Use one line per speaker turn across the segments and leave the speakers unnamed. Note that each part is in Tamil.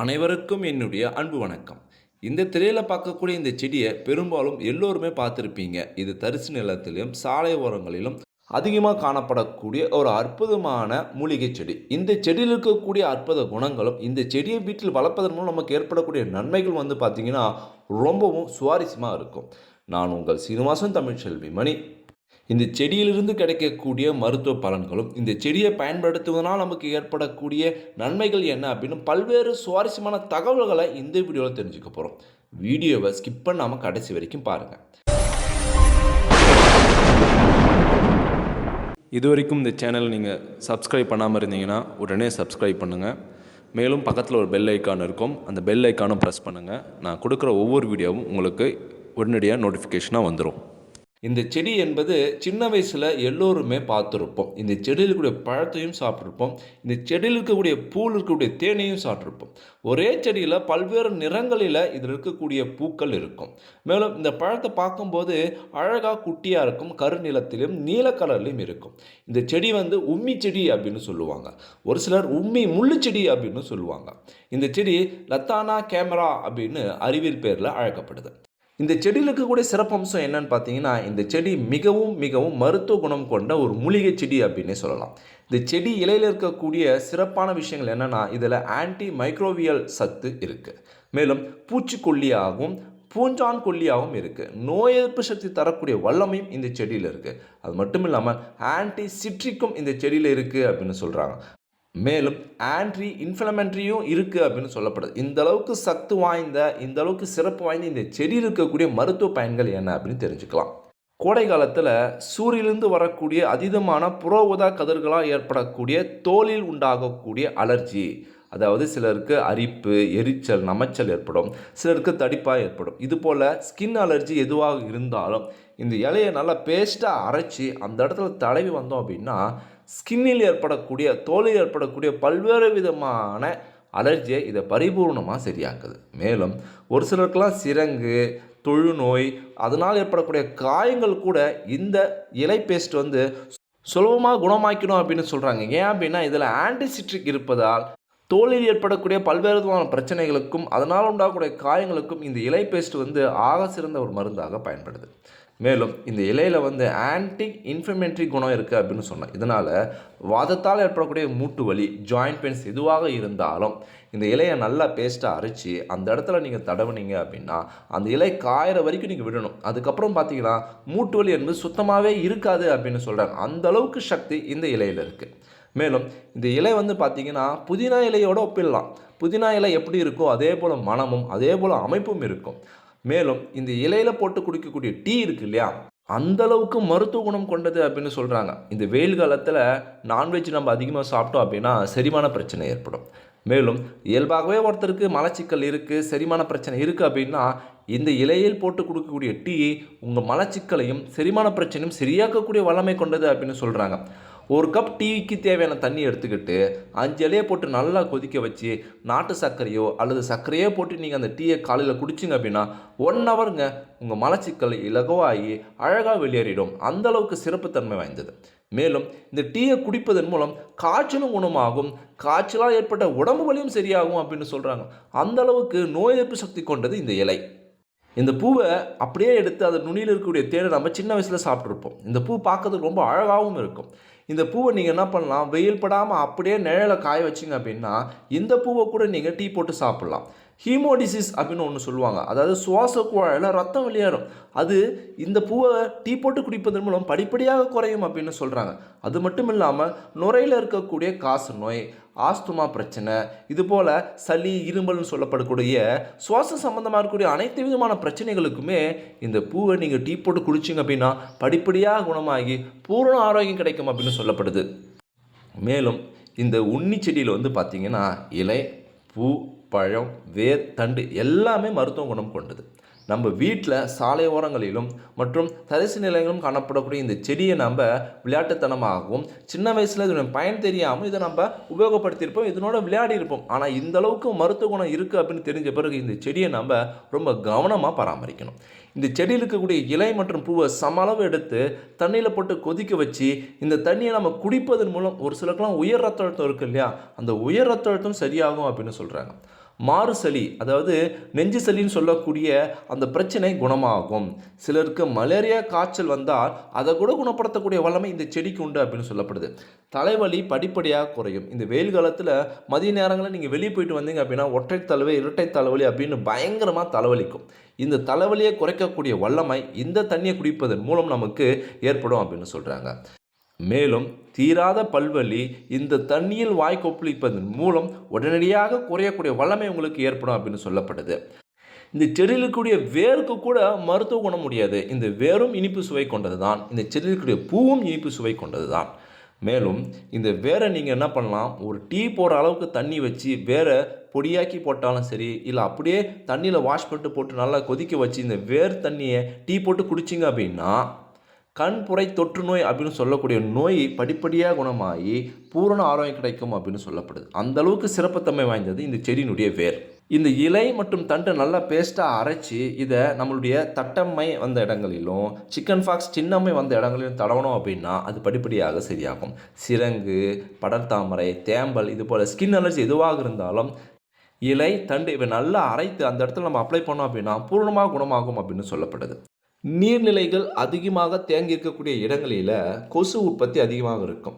அனைவருக்கும் என்னுடைய அன்பு வணக்கம். இந்த திரையில் பார்க்கக்கூடிய இந்த செடியை பெரும்பாலும் எல்லோருமே பார்த்துருப்பீங்க. இது தரிசு நிலத்திலும் சாலை ஓரங்களிலும் அதிகமாக காணப்படக்கூடிய ஒரு அற்புதமான மூலிகை செடி. இந்த செடியில் இருக்கக்கூடிய அற்புத குணங்களும் இந்த செடியை வீட்டில் வளர்ப்பதன் மூலம் நமக்கு ஏற்படக்கூடிய நன்மைகள் பார்த்தீங்கன்னா ரொம்பவும் சுவாரஸ்யமாக இருக்கும். நான் உங்கள் சீனிவாசன் தமிழ்ச்செல்வி மணி. இந்த செடியிலிருந்து கிடைக்கக்கூடிய மருத்துவ பலன்களும் இந்த செடியை பயன்படுத்துவதனால் நமக்கு ஏற்படக்கூடிய நன்மைகள் என்ன அப்படின்னு பல்வேறு சுவாரஸ்யமான தகவல்களை இந்த வீடியோவில் தெரிஞ்சுக்க போகிறோம். வீடியோவை ஸ்கிப் பண்ணாமல் கடைசி வரைக்கும் பாருங்கள். இது வரைக்கும் இந்த சேனல் நீங்கள் சப்ஸ்கிரைப் பண்ணாமல் இருந்தீங்கன்னா உடனே சப்ஸ்கிரைப் பண்ணுங்கள். மேலும் பக்கத்தில் ஒரு பெல் ஐக்கான் இருக்கும், அந்த பெல் ஐக்கானும் ப்ரெஸ் பண்ணுங்கள். நான் கொடுக்குற ஒவ்வொரு வீடியோவும் உங்களுக்கு உடனடியாக நோட்டிஃபிகேஷனாக வந்துடும். இந்த செடி என்பது சின்ன வயசில் எல்லோருமே பார்த்துருப்போம். இந்த செடியில் இருக்கக்கூடிய பழத்தையும் சாப்பிட்ருப்போம். இந்த செடியில் இருக்கக்கூடிய பூவில் இருக்கக்கூடிய தேனையும் சாப்பிட்ருப்போம். ஒரே செடியில் பல்வேறு நிறங்களில் இதில் இருக்கக்கூடிய பூக்கள் இருக்கும். மேலும் இந்த பழத்தை பார்க்கும்போது அழகாக குட்டியாக இருக்கும், கருநிலத்திலும் நீல கலர்லையும் இருக்கும். இந்த செடி உம்மி செடி அப்படின்னு சொல்லுவாங்க. ஒரு சிலர் உம்மி முள்ளு செடி அப்படின்னு சொல்லுவாங்க. இந்த செடி லத்தானா கேமரா அப்படின்னு அறிவியல் பேரில் அழைக்கப்படுது. இந்த செடியில் இருக்கக்கூடிய சிறப்பம்சம் என்னன்னு பார்த்தீங்கன்னா, இந்த செடி மிகவும் மிகவும் மருத்துவ குணம் கொண்ட ஒரு மூலிகை செடி அப்படின்னே சொல்லலாம். இந்த செடி இலையில் இருக்கக்கூடிய சிறப்பான விஷயங்கள் என்னென்னா, இதில் ஆன்டி மைக்ரோவியல் சத்து இருக்குது. மேலும் பூச்சிக்கொல்லியாகவும் பூஞ்சான் கொல்லியாகவும் இருக்குது. நோய் எதிர்ப்பு சக்தி தரக்கூடிய வல்லமையும் இந்த செடியில் இருக்குது. அது மட்டும் இல்லாமல் ஆன்டி சிட்ரிக்கும் இந்த செடியில் இருக்குது அப்படின்னு சொல்கிறாங்க. மேலும் ஆன்டி இன்ஃப்ளமெண்ட்ரியும் இருக்குது அப்படின்னு சொல்லப்படுது. இந்த அளவுக்கு சத்து வாய்ந்த, இந்த அளவுக்கு சிறப்பு வாய்ந்த இந்த செடியில் இருக்கக்கூடிய மருத்துவ பயன்கள் என்ன அப்படின்னு தெரிஞ்சுக்கலாம். கோடை காலத்தில் சூரியனிலிருந்து வரக்கூடிய அதீதமான புற ஊதா கதிர்களால் ஏற்படக்கூடிய தோலில் உண்டாகக்கூடிய அலர்ஜி, அதாவது சிலருக்கு அரிப்பு, எரிச்சல், நமைச்சல் ஏற்படும், சிலருக்கு தடிப்பாக ஏற்படும். இதுபோல் ஸ்கின் அலர்ஜி எதுவாக இருந்தாலும் இந்த இலையை நல்லா பேஸ்ட்டாக அரைச்சி அந்த இடத்துல தடவி வந்தோம் அப்படின்னா ஸ்கின்னில் ஏற்படக்கூடிய, தோலில் ஏற்படக்கூடிய பல்வேறு விதமான அலர்ஜியை இதை பரிபூர்ணமாக சரியாக்குது. மேலும் ஒரு சிலருக்கெல்லாம் சிரங்கு, தொழுநோய், அதனால் ஏற்படக்கூடிய காயங்கள் கூட இந்த இலை பேஸ்ட் சுலபமாக குணமாக்கணும் அப்படின்னு சொல்கிறாங்க. ஏன் அப்படின்னா இதில் ஆன்டிசிட்ரிக் இருப்பதால் தோலில் ஏற்படக்கூடிய பல்வேறு விதமான பிரச்சனைகளுக்கும் அதனால் உண்டாகக்கூடிய காயங்களுக்கும் இந்த இலை பேஸ்ட் ஆக சிறந்த ஒரு மருந்தாக பயன்படுது. மேலும் இந்த இலையில் ஆன்டி இன்ஃப்ளமேட்டரி குணம் இருக்குது அப்படின்னு சொன்னேன். இதனால் வாதத்தால் ஏற்படக்கூடிய மூட்டு வலி, ஜாயிண்ட் பெயின்ஸ் எதுவாக இருந்தாலும் இந்த இலையை நல்லா பேஸ்ட்டாக அரைச்சி அந்த இடத்துல நீங்கள் தடவுனீங்க அப்படின்னா அந்த இலை காயிற வரைக்கும் நீங்கள் விடணும். அதுக்கப்புறம் பார்த்தீங்கன்னா மூட்டு வலி என்பது சுத்தமாகவே இருக்காது அப்படின்னு சொல்கிறாங்க. அந்த அளவுக்கு சக்தி இந்த இலையில் இருக்குது. மேலும் இந்த இலை பார்த்தீங்கன்னா புதினா இலையோடு ஒப்பிடலாம். புதினா இலை எப்படி இருக்கோ அதே போல் மனமும் அதே போல் அமைப்பும் இருக்கும். மேலும் இந்த இலையில் போட்டு குடிக்கக்கூடிய டீ இருக்கு இல்லையா, அந்தளவுக்கு மருத்துவ குணம் கொண்டது அப்படின்னு சொல்கிறாங்க. இந்த வெயில் காலத்தில் நான்வெஜ் நம்ம அதிகமாக சாப்பிட்டோம் அப்படின்னா செரிமான பிரச்சனை ஏற்படும். மேலும் இயல்பாகவே ஒருத்தருக்கு மலச்சிக்கல் இருக்குது, செரிமான பிரச்சனை இருக்குது அப்படின்னா இந்த இலையில் போட்டு கொடுக்கக்கூடிய டீ உங்கள் மலச்சிக்கலையும் செரிமான பிரச்சனையும் சரியாக்கக்கூடிய வல்லமை கொண்டது அப்படின்னு சொல்கிறாங்க. ஒரு கப் டீக்கு தேவையான தண்ணி எடுத்துக்கிட்டு 5 இலையை போட்டு நல்லா கொதிக்க வச்சு நாட்டு சர்க்கரையோ அல்லது சர்க்கரையோ போட்டு நீங்கள் அந்த டீயை காலையில் குடிச்சிங்க அப்படின்னா 1 ஹவருங்க உங்கள் மலச்சிக்கல் இலகுவாகி அழகாக வெளியேறிடும். அந்தளவுக்கு சிறப்புத்தன்மை வாய்ந்தது. மேலும் இந்த டீயை குடிப்பதன் மூலம் காய்ச்சலும் குணமாகும், காய்ச்சலால் ஏற்பட்ட உடம்பு வலியும் சரியாகும் அப்படின்னு சொல்கிறாங்க. அந்தளவுக்கு நோய் எதிர்ப்பு சக்தி கொண்டது இந்த இலை. இந்த பூவை அப்படியே எடுத்து அது நுனியில் இருக்கக்கூடிய தேனை நம்ம சின்ன வயசில் சாப்பிட்ருப்போம். இந்த பூ பார்க்கறதுக்கு ரொம்ப அழகாகவும் இருக்கும். இந்த பூவை நீங்கள் என்ன பண்ணலாம், வெயில் படாமல் அப்படியே நிழலை காய வச்சிங்க அப்படின்னா இந்த பூவை கூட நீங்கள் டீ போட்டு சாப்பிட்லாம். ஹீமோடிசிஸ் அப்படின்னு ஒன்று சொல்லுவாங்க, அதாவது சுவாச குழாயில் ரத்தம் வெளியேறும். அது இந்த பூவை டீ போட்டு குடிப்பதன் மூலம் படிப்படியாக குறையும் அப்படின்னு சொல்கிறாங்க. அது மட்டும் இல்லாமல் நுரையில் இருக்கக்கூடிய காச நோய், ஆஸ்துமா பிரச்சனை, இதுபோல் சளி, இருமல்னு சொல்லப்படக்கூடிய சுவாச சம்பந்தமாக இருக்கக்கூடிய அனைத்து விதமான பிரச்சனைகளுக்குமே இந்த பூவை நீங்கள் டீ போட்டு குடிச்சிங்க அப்படின்னா படிப்படியாக குணமாகி பூரண ஆரோக்கியம் கிடைக்கும் அப்படின்னு சொல்லப்படுது. மேலும் இந்த உண்ணி செடியில் பார்த்திங்கன்னா இலை, பூ, பழம், வேர், தண்டு எல்லாமே மருத்துவ குணம் கொண்டது. நம்ம வீட்டில் சாலை ஓரங்களிலும் மற்றும் தரிசு நிலையங்களும் காணப்படக்கூடிய இந்த செடியை நம்ம விளையாட்டுத்தனமாகவும் சின்ன வயசில் இதனுடைய பயன் தெரியாமல் இதை நம்ம உபயோகப்படுத்தியிருப்போம், இதனோட விளையாடி இருப்போம். ஆனால் இந்த அளவுக்கு மருத்துவ குணம் இருக்குது அப்படின்னு தெரிஞ்ச பிறகு இந்த செடியை நம்ம ரொம்ப கவனமாக பராமரிக்கணும். இந்த செடியில் இருக்கக்கூடிய இலை மற்றும் பூவை சம அளவு எடுத்து தண்ணியில் போட்டு கொதிக்க வச்சு இந்த தண்ணியை நம்ம குடிப்பதன் மூலம் ஒரு சிலருக்குலாம் உயர் ரத்த அழுத்தம் இருக்குது இல்லையா, அந்த உயர் ரத்த அழுத்தம் சரியாகும் அப்படின்னு சொல்கிறாங்க. மாறு சளி, அதாவது நெஞ்சு சளின்னு சொல்லக்கூடிய அந்த பிரச்சனை குணமாகும். சிலருக்கு மலேரியா காய்ச்சல் வந்தால் அதை கூட குணப்படுத்தக்கூடிய வல்லமை இந்த செடிக்கு உண்டு அப்படின்னு சொல்லப்படுது. தலைவலி படிப்படியாக குறையும். இந்த வெயில் காலத்தில் மதிய நேரங்களில் நீங்கள் வெளியே போயிட்டு வந்தீங்க அப்படின்னா ஒற்றை தலைவலி, இரட்டை தலைவலி அப்படின்னு பயங்கரமாக தலைவலிக்கும். இந்த தலைவலியை குறைக்கக்கூடிய வல்லமை இந்த தண்ணியை குடிப்பதன் மூலம் நமக்கு ஏற்படும் அப்படின்னு சொல்கிறாங்க. மேலும் தீராத பல்வலி இந்த தண்ணியில் வாய் கொப்பளிப்பதன் மூலம் உடனடியாக குறையக்கூடிய வல்லமை உங்களுக்கு ஏற்படும் அப்படின்னு சொல்லப்படுது. இந்த செடியில் இருக்கக்கூடிய வேருக்கு கூட மருத்துவ குணம் முடியாது. இந்த வேரும் இனிப்பு சுவை கொண்டது தான். இந்த செடியில் இருக்கக்கூடிய பூவும் இனிப்பு சுவை கொண்டது தான். மேலும் இந்த வேரை நீங்கள் என்ன பண்ணலாம், ஒரு டீ போடுற அளவுக்கு தண்ணி வச்சு வேரை பொடியாக்கி போட்டாலும் சரி, இல்லை அப்படியே தண்ணியில் வாஷ் பண்ணிட்டு போட்டு நல்லா கொதிக்க வச்சு இந்த வேர் தண்ணியை டீ போட்டு குடிச்சிங்க அப்படின்னா கண்புரை தொற்று நோய் அப்படின்னு சொல்லக்கூடிய நோய் படிப்படியாக குணமாகி பூரண ஆரோக்கியம் கிடைக்கும் அப்படின்னு சொல்லப்படுது. அந்த அளவுக்கு சிறப்புத்தன்மை வாய்ந்தது இந்த செடியினுடைய வேர். இந்த இலை மற்றும் தண்டை நல்லா பேஸ்ட்டாக அரைச்சி இதை நம்மளுடைய தட்டம்மை வந்த இடங்களிலும் சிக்கன் ஃபாக்ஸ் சின்னம்மை வந்த இடங்களிலும் தடவணும் அப்படின்னா அது படிப்படியாக சரியாகும். சிரங்கு, படர்தாமரை, தேம்பல், இது போல் ஸ்கின் அலர்ஜி எதுவாக இருந்தாலும் இலை தண்டு இவை நல்லா அரைத்து அந்த இடத்துல நம்ம அப்ளை பண்ணோம் அப்படின்னா பூர்ணமாக குணமாகும் அப்படின்னு சொல்லப்படுது. நீர்நிலைகள் அதிகமாக தேங்கி இருக்கக்கூடிய இடங்களில் கொசு உற்பத்தி அதிகமாக இருக்கும்.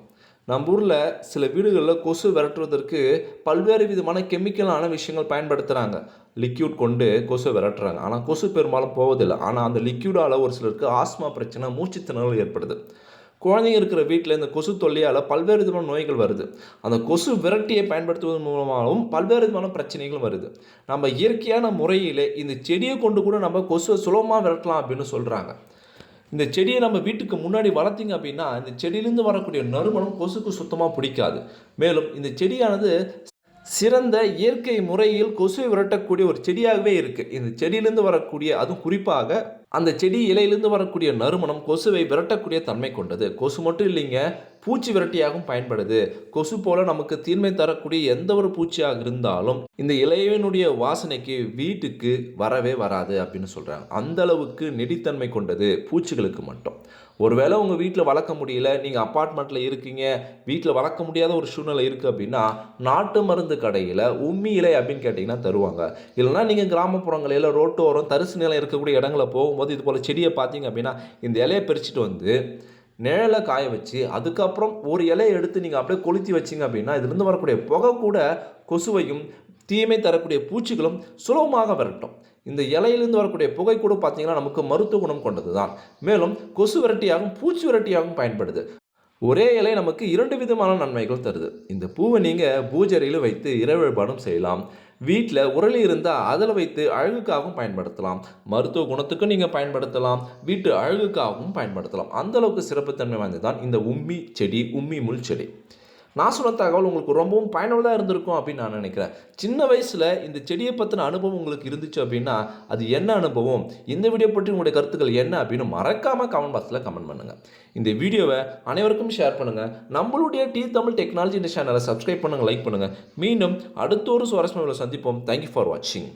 நம்ம ஊரில் சில வீடுகளில் கொசு விரட்டுவதற்கு பல்வேறு விதமான கெமிக்கலான விஷயங்கள் பயன்படுத்துகிறாங்க. லிக்யூட் கொண்டு கொசு விரட்டுறாங்க. ஆனால் கொசு பெரும்பாலும் போவதில்லை. ஆனால் அந்த லிக்யூடால் ஒரு சிலருக்கு ஆஸ்மா பிரச்சனை, மூச்சுத்திணறல் ஏற்படுது. குழந்தைங்க இருக்கிற வீட்டில் இந்த கொசு தொல்லையால் பல்வேறு விதமான நோய்கள் வருது. அந்த கொசு விரட்டியை பயன்படுத்துவதன் மூலமாகவும் பல்வேறு விதமான பிரச்சனைகள் வருது. நம்ம இயற்கையான முறையில் இந்த செடியை கொண்டு கூட நம்ம கொசுவை சுலபமாக விரட்டலாம் அப்படின்னு சொல்கிறாங்க. இந்த செடியை நம்ம வீட்டுக்கு முன்னாடி வளர்த்திங்க அப்படின்னா இந்த செடியிலேருந்து வரக்கூடிய நறுமணம் கொசுக்கு சுத்தமாக பிடிக்காது. மேலும் இந்த செடியானது சிறந்த இயற்கை முறையில் கொசுவை விரட்டக்கூடிய ஒரு செடியாகவே இருக்குது. இந்த செடியிலேருந்து வரக்கூடிய, அதுவும் குறிப்பாக அந்த செடி இலையிலிருந்து வரக்கூடிய நறுமணம் கொசுவை விரட்டக்கூடிய தன்மை கொண்டது. கொசு மட்டும் இல்லைங்க, பூச்சி விரட்டியாகவும் பயன்படுது. கொசு போல நமக்கு தீன்மை தரக்கூடிய எந்த ஒரு பூச்சியாக இருந்தாலும் இந்த இலையினுடைய வாசனைக்கு வீட்டுக்கு வரவே வராது அப்படின்னு சொல்கிறாங்க. அந்த அளவுக்கு நெடித்தன்மை கொண்டது பூச்சிகளுக்கு மட்டும். ஒருவேளை உங்கள் வீட்டில் வளர்க்க முடியல, நீங்கள் அப்பார்ட்மெண்ட்டில் இருக்கீங்க, வீட்டில் வளர்க்க முடியாத ஒரு சூழ்நிலை இருக்குது அப்படின்னா நாட்டு மருந்து கடையில் உம்மி இலை அப்படின்னு கேட்டிங்கன்னா தருவாங்க. இல்லைனா நீங்கள் கிராமப்புறங்களில் ரோட்டோரம் தரிசு நிலம் இருக்கக்கூடிய இடங்களில் போகும்போது இது போல் செடியை பார்த்தீங்க அப்படின்னா இந்த இலையை பறிச்சுட்டு வந்து நிழலை காய வச்சு அதுக்கப்புறம் ஒரு இலையை எடுத்து நீங்கள் அப்படியே கொளுத்தி வச்சிங்க அப்படின்னா இதிலிருந்து வரக்கூடிய புகை கூட கொசுவையும் தீமை தரக்கூடிய பூச்சிகளும் சுலபமாக விரட்டும். இந்த இலையிலிருந்து வரக்கூடிய புகை கூட பார்த்தீங்கன்னா நமக்கு மருத்துவ குணம் கொண்டது தான். மேலும் கொசு விரட்டியாகவும் பூச்சி விரட்டியாகவும் பயன்படுது. ஒரே இலை நமக்கு 2 விதமான நன்மைகள் தருது. இந்த பூவை நீங்கள் பூஜையில் வைத்து இறை வழிபாடும் செய்யலாம். வீட்டில் உரளி இருந்தால் அதில் வைத்து அழகுக்காகவும் பயன்படுத்தலாம். மருத்துவ குணத்துக்கும் நீங்கள் பயன்படுத்தலாம், வீட்டு அழகுக்காகவும் பயன்படுத்தலாம். அந்தளவுக்கு சிறப்புத்தன்மை வாய்ந்தது இந்த உம்மி செடி, உம்மி முள் செடி. நான் சொன்ன தகவல் உங்களுக்கு ரொம்பவும் பயனுள்ளதாக இருந்திருக்கும் அப்படின்னு நான் நினைக்கிறேன். சின்ன வயசில் இந்த செடியை பற்றின அனுபவம் உங்களுக்கு இருந்துச்சு அப்படின்னா அது என்ன அனுபவம், இந்த வீடியோ பற்றி உங்களுடைய கருத்துக்கள் என்ன அப்படின்னு மறக்காமல் கமெண்ட் பாக்ஸில் கமெண்ட் பண்ணுங்கள். இந்த வீடியோவை அனைவருக்கும் ஷேர் பண்ணுங்கள். நம்மளுடைய டி தமிழ் டெக்னாலஜி இந்த சேனலை சப்ஸ்கிரைப் பண்ணுங்கள், லைக் பண்ணுங்கள். மீண்டும் அடுத்த ஒரு சுவாரஸ்யமான சந்திப்போம். தேங்க்யூ ஃபார் வாட்சிங்.